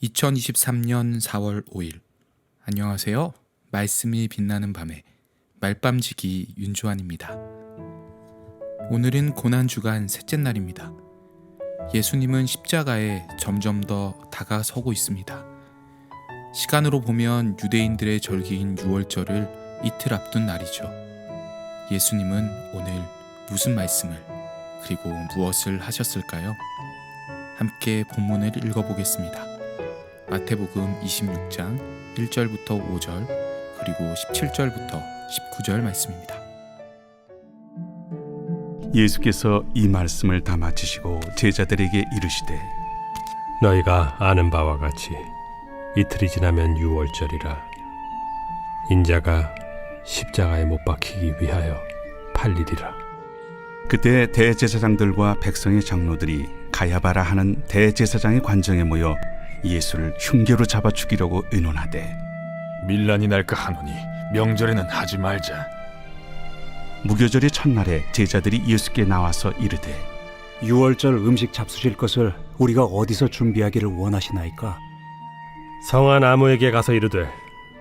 (2023년 4월 5일) 안녕하세요. 말씀이 빛나는 밤에 말밤지기 윤주환입니다. 오늘은 고난주간 셋째 날입니다. 예수님은 십자가에 점점 더 다가서고 있습니다. 시간으로 보면 유대인들의 절기인 유월절을 이틀 앞둔 날이죠. 예수님은 오늘 무슨 말씀을 그리고 무엇을 하셨을까요? 함께 본문을 읽어보겠습니다. 마태복음 26장 1절부터 5절 그리고 17절부터 19절 말씀입니다. 예수께서 이 말씀을 다 마치시고 제자들에게 이르시되 너희가 아는 바와 같이 이틀이 지나면 유월절이라. 인자가 십자가에 못 박히기 위하여 팔리리라. 그때 대제사장들과 백성의 장로들이 가야바라 하는 대제사장의 관정에 모여 예수를 흉계로 잡아 죽이려고 의논하되 밀란이 날까 하노니 명절에는 하지 말자. 무교절의 첫날에 제자들이 예수께 나와서 이르되 유월절 음식 잡수실 것을 우리가 어디서 준비하기를 원하시나이까? 성한 아무에게 가서 이르되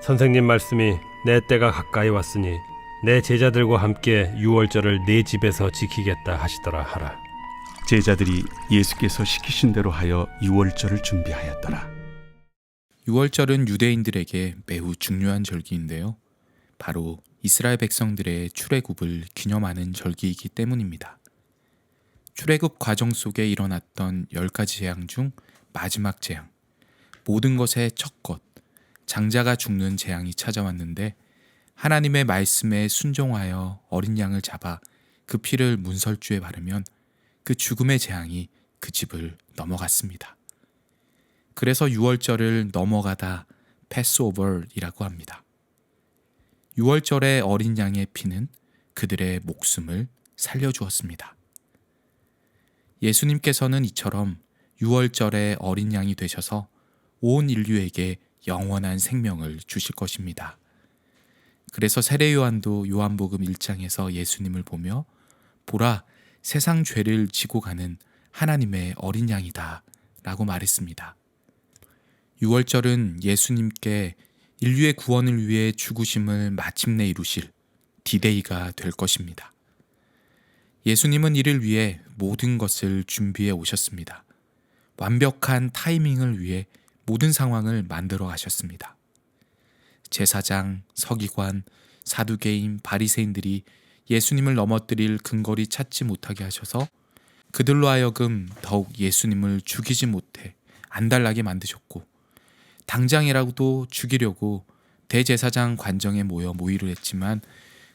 선생님 말씀이 내 때가 가까이 왔으니 내 제자들과 함께 유월절을 내 집에서 지키겠다 하시더라 하라. 제자들이 예수께서 시키신 대로 하여 유월절을 준비하였더라. 유월절은 유대인들에게 매우 중요한 절기인데요. 바로 이스라엘 백성들의 출애굽을 기념하는 절기이기 때문입니다. 출애굽 과정 속에 일어났던 10가지 재앙 중 마지막 재앙, 모든 것의 첫 것, 장자가 죽는 재앙이 찾아왔는데 하나님의 말씀에 순종하여 어린 양을 잡아 그 피를 문설주에 바르면 그 죽음의 재앙이 그 집을 넘어갔습니다. 그래서 유월절을 넘어가다 패스오버이라고 합니다. 유월절의 어린 양의 피는 그들의 목숨을 살려주었습니다. 예수님께서는 이처럼 유월절의 어린 양이 되셔서 온 인류에게 영원한 생명을 주실 것입니다. 그래서 세례 요한도 요한복음 1장에서 예수님을 보며 보라, 세상 죄를 지고 가는 하나님의 어린 양이다 라고 말했습니다. 유월절은 예수님께 인류의 구원을 위해 죽으심을 마침내 이루실 디데이가 될 것입니다. 예수님은 이를 위해 모든 것을 준비해 오셨습니다. 완벽한 타이밍을 위해 모든 상황을 만들어 가셨습니다. 제사장, 서기관, 사두개인, 바리새인들이 예수님을 넘어뜨릴 근거리 찾지 못하게 하셔서 그들로 하여금 더욱 예수님을 죽이지 못해 안달나게 만드셨고 당장이라도 죽이려고 대제사장 관정에 모여 모의를 했지만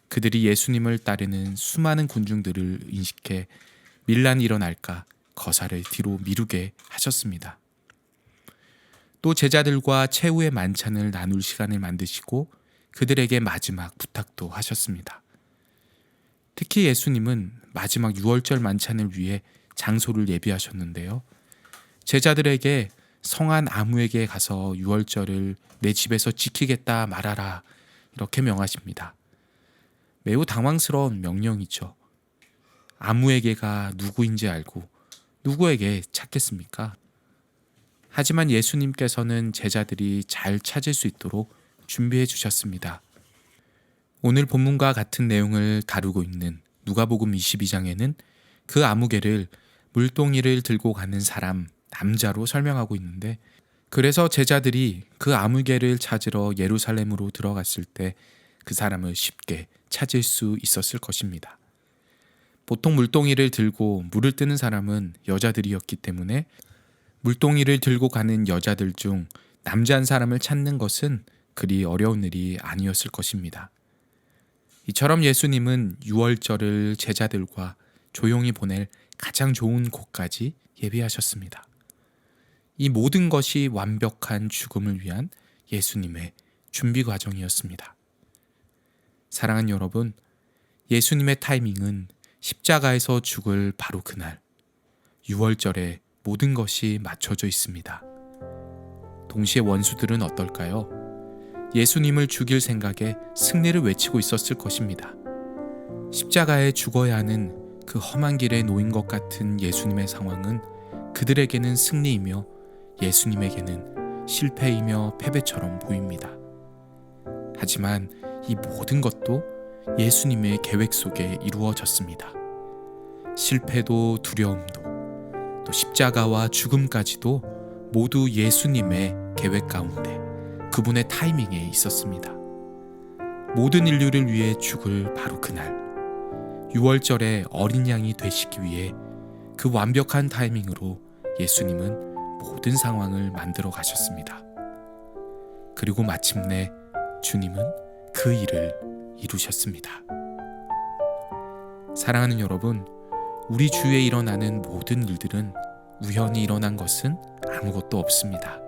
그들이 예수님을 따르는 수많은 군중들을 인식해 밀란이 일어날까 거사를 뒤로 미루게 하셨습니다. 또 제자들과 최후의 만찬을 나눌 시간을 만드시고 그들에게 마지막 부탁도 하셨습니다. 특히 예수님은 마지막 유월절 만찬을 위해 장소를 예비하셨는데요. 제자들에게 성한 아무에게 가서 유월절을 내 집에서 지키겠다 말하라 이렇게 명하십니다. 매우 당황스러운 명령이죠. 아무에게가 누구인지 알고 누구에게 찾겠습니까? 하지만 예수님께서는 제자들이 잘 찾을 수 있도록 준비해 주셨습니다. 오늘 본문과 같은 내용을 다루고 있는 누가복음 22장에는 그 아무개를 물동이를 들고 가는 사람, 남자로 설명하고 있는데 그래서 제자들이 그 아무개를 찾으러 예루살렘으로 들어갔을 때 그 사람을 쉽게 찾을 수 있었을 것입니다. 보통 물동이를 들고 물을 뜨는 사람은 여자들이었기 때문에 물동이를 들고 가는 여자들 중 남자 한 사람을 찾는 것은 그리 어려운 일이 아니었을 것입니다. 이처럼 예수님은 유월절을 제자들과 조용히 보낼 가장 좋은 곳까지 예비하셨습니다. 이 모든 것이 완벽한 죽음을 위한 예수님의 준비 과정이었습니다. 사랑하는 여러분, 예수님의 타이밍은 십자가에서 죽을 바로 그날 유월절에 모든 것이 맞춰져 있습니다. 동시에 원수들은 어떨까요? 예수님을 죽일 생각에 승리를 외치고 있었을 것입니다. 십자가에 죽어야 하는 그 험한 길에 놓인 것 같은 예수님의 상황은 그들에게는 승리이며 예수님에게는 실패이며 패배처럼 보입니다. 하지만 이 모든 것도 예수님의 계획 속에 이루어졌습니다. 실패도 두려움도 또 십자가와 죽음까지도 모두 예수님의 계획 가운데 그분의 타이밍에 있었습니다. 모든 인류를 위해 죽을 바로 그날, 유월절에 어린 양이 되시기 위해 그 완벽한 타이밍으로 예수님은 모든 상황을 만들어 가셨습니다. 그리고 마침내 주님은 그 일을 이루셨습니다. 사랑하는 여러분, 우리 주위에 일어나는 모든 일들은 우연히 일어난 것은 아무것도 없습니다.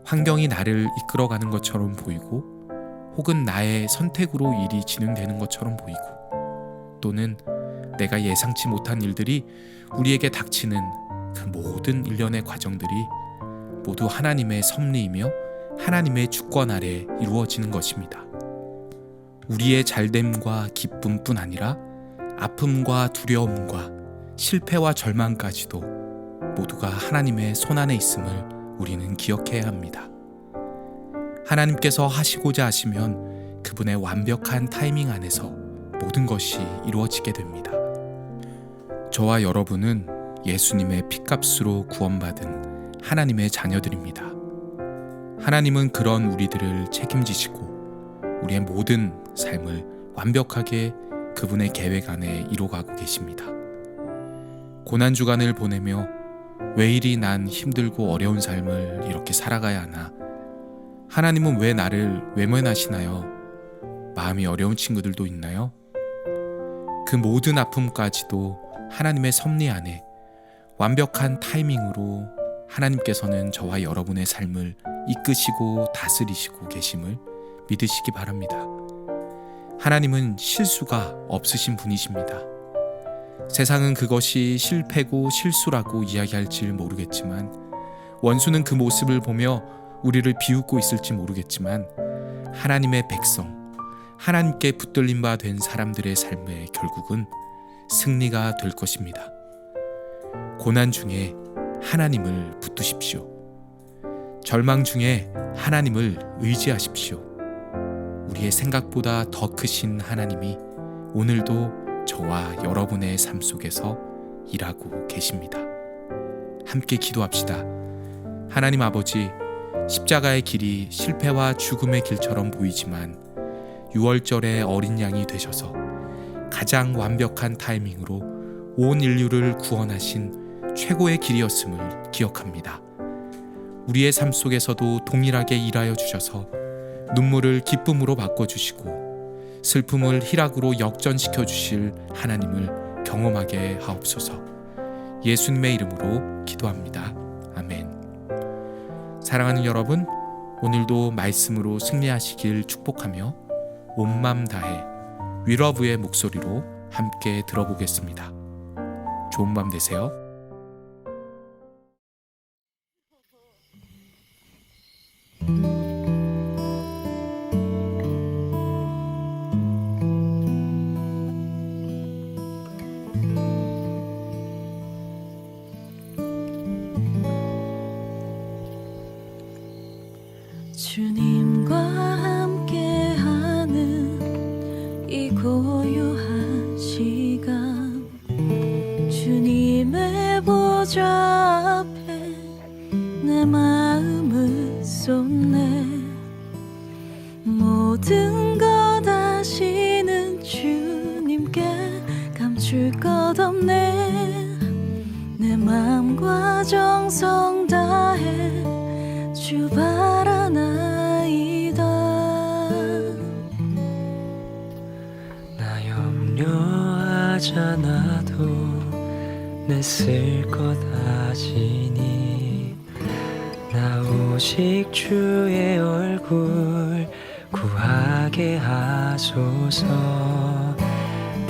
환경이 나를 이끌어가는 것처럼 보이고 혹은 나의 선택으로 일이 진행되는 것처럼 보이고 또는 내가 예상치 못한 일들이 우리에게 닥치는 그 모든 일련의 과정들이 모두 하나님의 섭리이며 하나님의 주권 아래 이루어지는 것입니다. 우리의 잘됨과 기쁨뿐 아니라 아픔과 두려움과 실패와 절망까지도 모두가 하나님의 손안에 있음을 우리는 기억해야 합니다. 하나님께서 하시고자 하시면 그분의 완벽한 타이밍 안에서 모든 것이 이루어지게 됩니다. 저와 여러분은 예수님의 핏값으로 구원받은 하나님의 자녀들입니다. 하나님은 그런 우리들을 책임지시고 우리의 모든 삶을 완벽하게 그분의 계획 안에 이루어가고 계십니다. 고난주간을 보내며 왜 이리 난 힘들고 어려운 삶을 이렇게 살아가야 하나? 하나님은 왜 나를 외면하시나요? 마음이 어려운 친구들도 있나요? 그 모든 아픔까지도 하나님의 섭리 안에 완벽한 타이밍으로 하나님께서는 저와 여러분의 삶을 이끄시고 다스리시고 계심을 믿으시기 바랍니다. 하나님은 실수가 없으신 분이십니다. 세상은 그것이 실패고 실수라고 이야기할지 모르겠지만 원수는 그 모습을 보며 우리를 비웃고 있을지 모르겠지만 하나님의 백성, 하나님께 붙들린 바 된 사람들의 삶의 결국은 승리가 될 것입니다. 고난 중에 하나님을 붙드십시오. 절망 중에 하나님을 의지하십시오. 우리의 생각보다 더 크신 하나님이 오늘도 저와 여러분의 삶 속에서 일하고 계십니다. 함께 기도합시다. 하나님 아버지, 십자가의 길이 실패와 죽음의 길처럼 보이지만 유월절에 어린 양이 되셔서 가장 완벽한 타이밍으로 온 인류를 구원하신 최고의 길이었음을 기억합니다. 우리의 삶 속에서도 동일하게 일하여 주셔서 눈물을 기쁨으로 바꿔주시고 슬픔을 희락으로 역전시켜 주실 하나님을 경험하게 하옵소서. 예수님의 이름으로 기도합니다. 아멘. 사랑하는 여러분, 오늘도 말씀으로 승리하시길 축복하며 온 맘 다해 위러브의 목소리로 함께 들어보겠습니다. 좋은 밤 되세요. 주님과 함께하는 이 고요한 시간, 주님의 보좌 앞에 내 마음을 쏟네. 모든 것 아시는 주님께 감출 것 없네. 내 마음과 정성 다해 주 바라나이다. 나 염려하지 않아도 내 쓸 것 아시니 나 오직 주의 얼굴 구하게 하소서.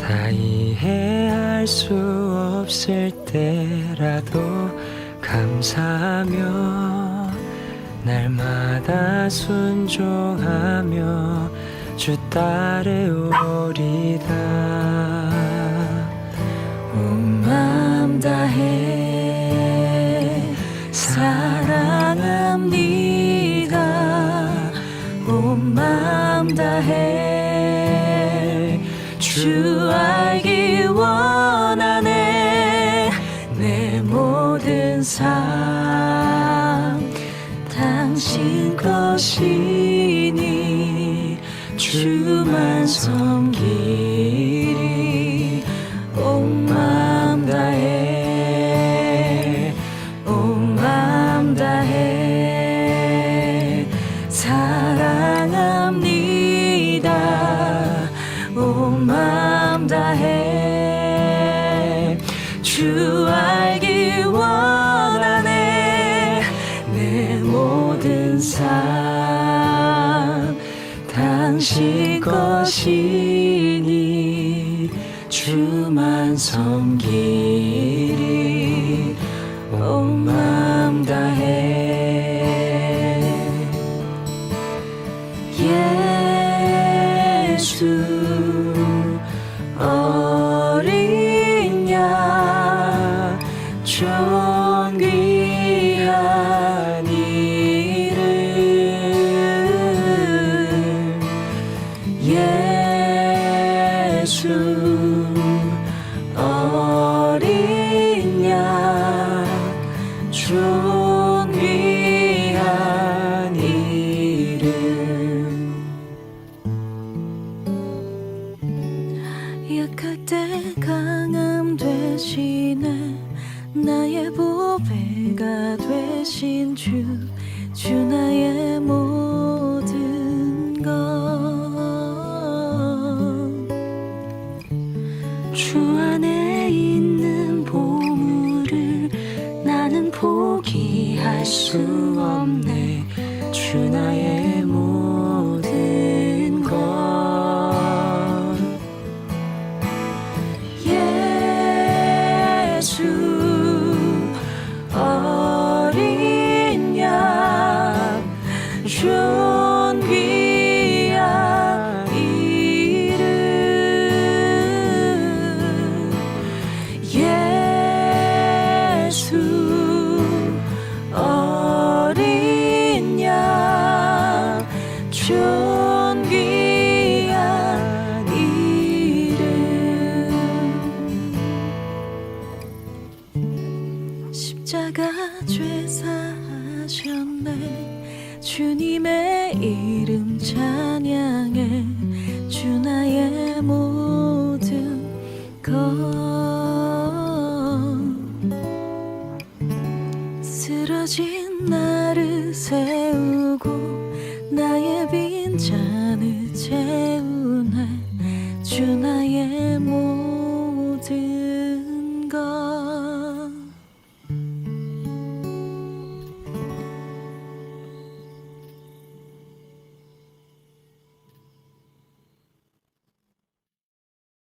다 이해할 수 없을 때라도 감사하며 날마다 순종하며 주 따르오리다. 다해 사랑합니다 온 마음 다해 주 알기 원하네 내 모든 삶 당신 것이니 주만 섬기리 온 마음 다해 온 마음 다해 사랑합니다 온 마음 다해 주 알기 원하네 내 모든 삶 당신 것이니 주만 섬기리 온 마음 다해 예수 어린 양 존귀한 이름 예수 어린 양 존귀한 이름 약할 때 강함 되시네 나의 보배가 되신 주 나의 모든 것 주 안에 있는 보물을 나는 포기할 수 없네 주 나의 모든 것 예수 어린 양 존귀한 이름 예수 어린 양 존귀한 이름 십자가 죄사하셨네 주님의 이름 찬양해 주 나의 모든 것 쓰러진 나를 세우고 나의 빈잔을 채우네 주 나의